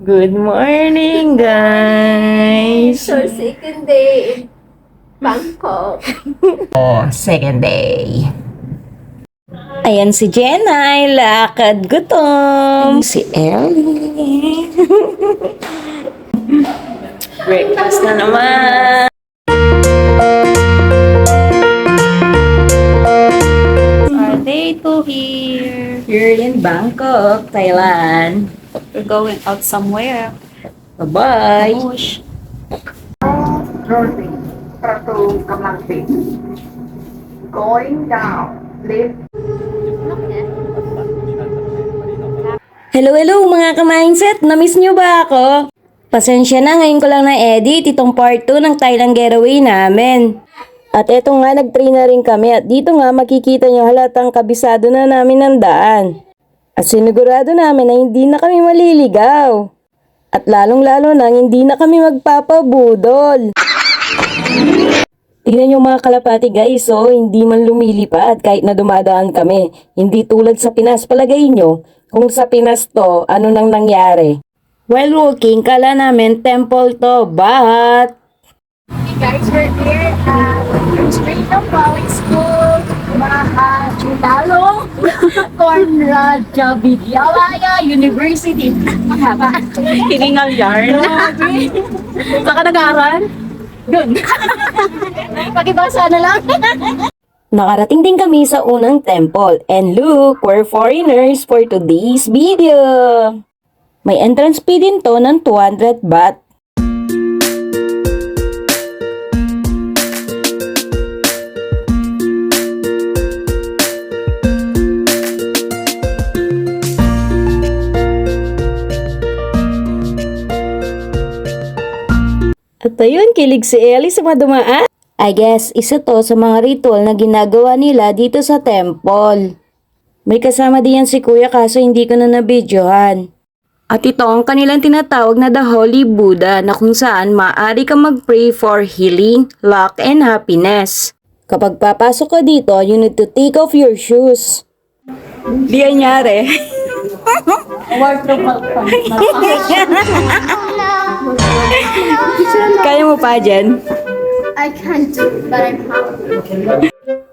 Good morning, guys! So, second day in Bangkok. Oh, second day. Ayan si Jenna, ay lakad gutom. Si Ellie. Breakfast na naman. Our day 2 here. Here in Bangkok, Thailand. We're going out somewhere. Bye-bye. Bush. Rosie, to Kamangti. Going down, lift. Hello mga ka-mindset! Na-miss nyo ba ako? Pasensya na, ngayon ko lang na-edit itong part 2 ng Thailand getaway namin. At eto nga, nag-train na rin kami at dito nga makikita nyo halatang kabisado na namin ng daan. At sinigurado namin na hindi na kami maliligaw. At lalong-lalo na hindi na kami magpapabudol. Tingnan yung mga kalapati guys, so hindi man lumilipad kahit na dumadaan kami. Hindi tulad sa Pinas, palagay nyo. Kung sa Pinas to, ano nang nangyari? While walking, kala namin temple to, but... Hey guys, we're here at Street of Valley School, Mahachudalo, Conrad Javidialaya University. Mahaba. Hiningal yarn. Saan ka nag-aaral? Doon. Pakibasa na lang. Nakarating din kami sa unang temple. And look, we're foreigners for today's video. May entrance fee din to ng 200 baht. At ayun, kilig si Ellie sa mga dumaan. I guess, isa to sa mga ritual na ginagawa nila dito sa temple. May kasama din yan si Kuya kaso hindi ko na nabidyohan. At ito ang kanilang tinatawag na The Holy Buddha na kung saan maaari kang mag-pray for healing, luck, and happiness. Kapag papasok ka dito, you need to take off your shoes. Di anyari. Kaya mo pa dyan? I can't do, but I'm hungry.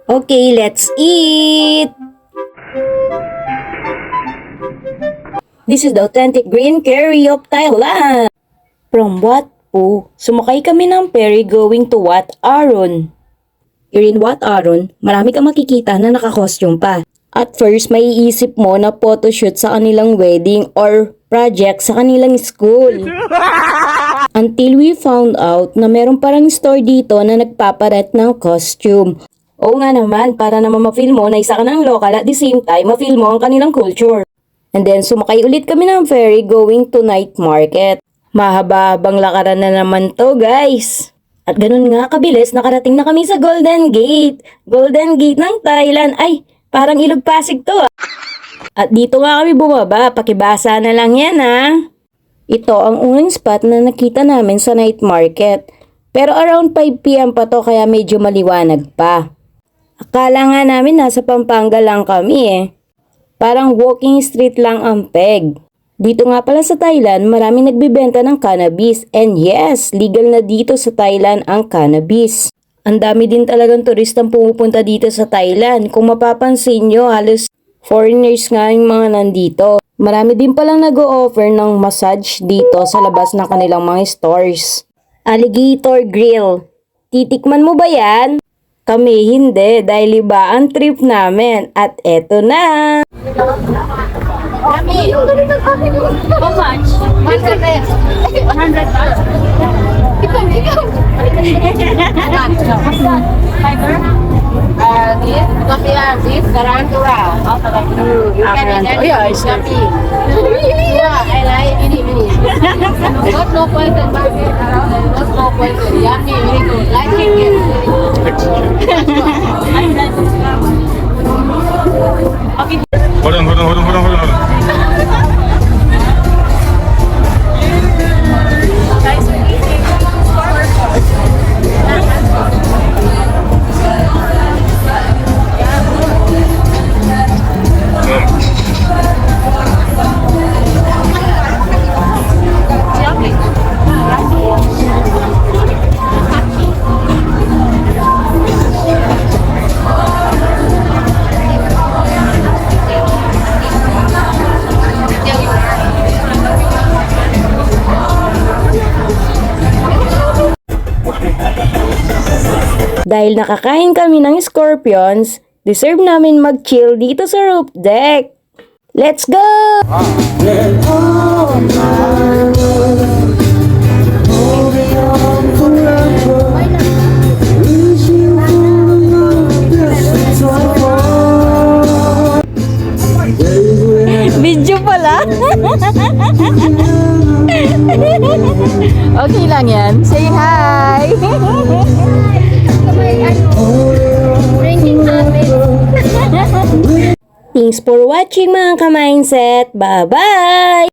Okay, let's eat! This is the authentic green curry of Thailand. From Wat Phu, sumakay kami ng ferry going to Wat Arun. Here in Wat Arun, marami kang makikita na naka-costume pa. At first, maiisip mo na photoshoot sa kanilang wedding or project sa kanilang school. Until we found out na meron parang store dito na nagpaparet ng costume. Oo nga naman, para naman ma-feel mo na isa ka ng local at the same time ma-feel mo ang kanilang culture. And then sumakay ulit kami ng ferry going to night market. Mahaba-habang lakaran na naman to guys. At ganun nga kabilis, nakarating na kami sa Golden Gate. Golden Gate ng Thailand. Ay, parang Ilog Pasig to ah. At dito nga kami bumaba, pakibasa na lang yan ah. Ito ang unang spot na nakita namin sa night market. Pero around 5 PM pa to kaya medyo maliwanag pa. Akala nga namin nasa Pampanga lang kami eh. Parang walking street lang ang peg. Dito nga pala sa Thailand, maraming nagbibenta ng cannabis. And yes, legal na dito sa Thailand ang cannabis. Ang dami din talagang turistang pumupunta dito sa Thailand. Kung mapapansin nyo, halos foreigners nga yung mga nandito. Marami din palang nag-o-offer ng massage dito sa labas ng kanilang mga stores. Alligator Grill. Titikman mo ba yan? Kami hindi dahil iba ang trip namin. At eto na! Mami, how much? 100 baht. Ikaw. This, because they are this tarantula. You can eat it. Yeah, it's yummy. Yeah, I like mini. Not no poison, but not no poison. Yummy, very good. Like chicken. Hold on. Guys, we're eating Dahil nakakain kami ng scorpions, deserve namin mag-chill dito sa roof deck. Let's go! Video pala. Okay lang yan. Say hi. Drinking habits. Thanks for watching mga ka-mindset. Bye-bye!